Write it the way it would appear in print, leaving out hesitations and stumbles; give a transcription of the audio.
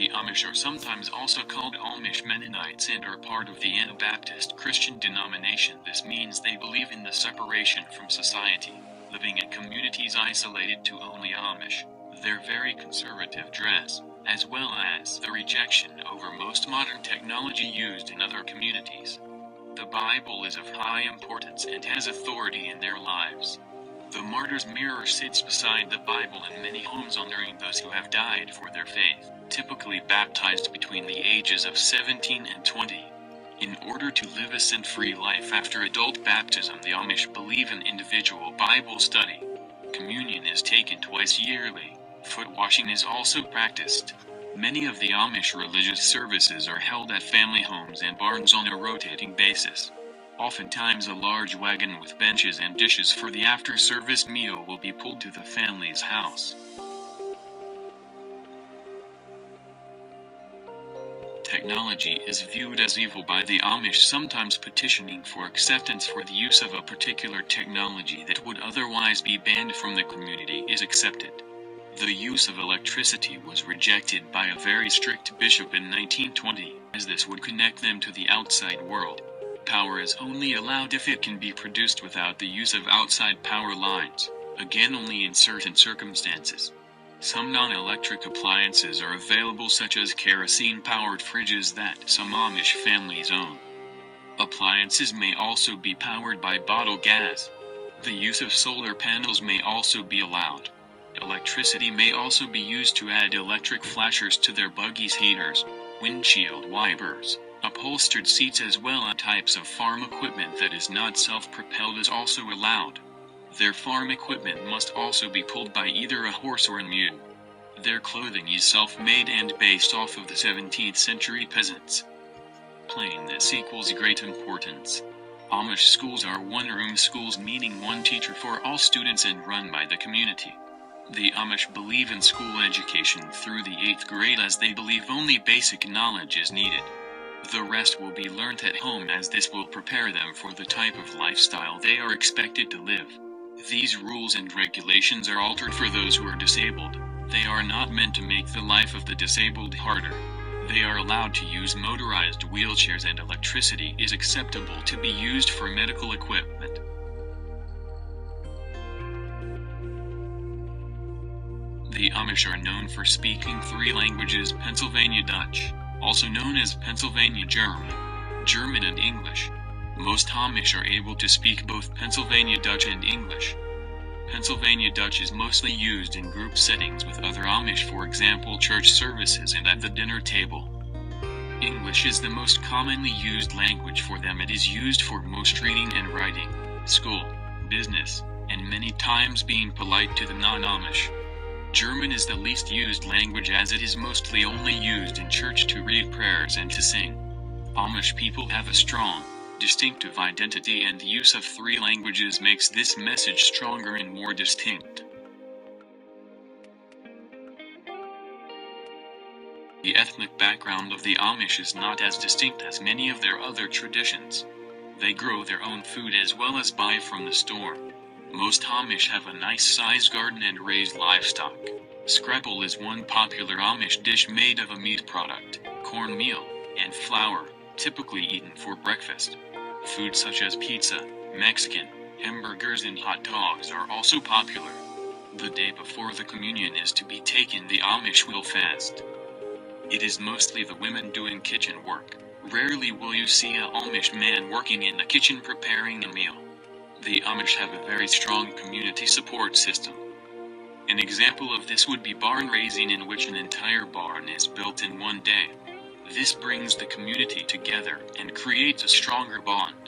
The Amish are sometimes also called Amish Mennonites and are part of the Anabaptist Christian denomination. This means they believe in the separation from society, living in communities isolated to only Amish. Their very conservative dress, as well as the rejection over most modern technology used in other communities. The Bible is of high importance and has authority in their lives. The martyr's mirror sits beside the Bible in many homes honoring those who have died for their faith, typically baptized between the ages of 17 and 20. In order to live a sin-free life after adult baptism, the Amish believe in individual Bible study. Communion is taken twice yearly. Foot washing is also practiced. Many of the Amish religious services are held at family homes and barns on a rotating basis. Oftentimes a large wagon with benches and dishes for the after-service meal will be pulled to the family's house. Technology is viewed as evil by the Amish, sometimes petitioning for acceptance for the use of a particular technology that would otherwise be banned from the community is accepted. The use of electricity was rejected by a very strict bishop in 1920, as this would connect them to the outside world. Power is only allowed if it can be produced without the use of outside power lines, again only in certain circumstances. Some non-electric appliances are available, such as kerosene-powered fridges that some Amish families own. Appliances may also be powered by bottled gas. The use of solar panels may also be allowed. Electricity may also be used to add electric flashers to their buggies, heaters, windshield wipers, upholstered seats, as well as types of farm equipment that is not self-propelled is also allowed. Their farm equipment must also be pulled by either a horse or a mule. Their clothing is self-made and based off of the 17th century peasants. Plainness equals great importance. Amish schools are one-room schools, meaning one teacher for all students and run by the community. The Amish believe in school education through the 8th grade, as they believe only basic knowledge is needed. The rest will be learnt at home, as this will prepare them for the type of lifestyle they are expected to live. These rules and regulations are altered for those who are disabled. They are not meant to make the life of the disabled harder. They are allowed to use motorized wheelchairs, and electricity is acceptable to be used for medical equipment. The Amish are known for speaking 3 languages: Pennsylvania Dutch, also known as Pennsylvania German, German and English. Most Amish are able to speak both Pennsylvania Dutch and English. Pennsylvania Dutch is mostly used in group settings with other Amish, for example church services and at the dinner table. English is the most commonly used language for them. It is used for most reading and writing, school, business, and many times being polite to the non-Amish. German is the least used language, as it is mostly only used in church to read prayers and to sing. Amish people have a strong, distinctive identity, and the use of 3 languages makes this message stronger and more distinct. The ethnic background of the Amish is not as distinct as many of their other traditions. They grow their own food as well as buy from the store. Most Amish have a nice-sized garden and raise livestock. Scrapple is one popular Amish dish made of a meat product, cornmeal, and flour, typically eaten for breakfast. Foods such as pizza, Mexican, hamburgers, and hot dogs are also popular. The day before the communion is to be taken, the Amish will fast. It is mostly the women doing kitchen work. Rarely will you see an Amish man working in the kitchen preparing a meal. The Amish have a very strong community support system. An example of this would be barn raising, in which an entire barn is built in one day. This brings the community together and creates a stronger bond.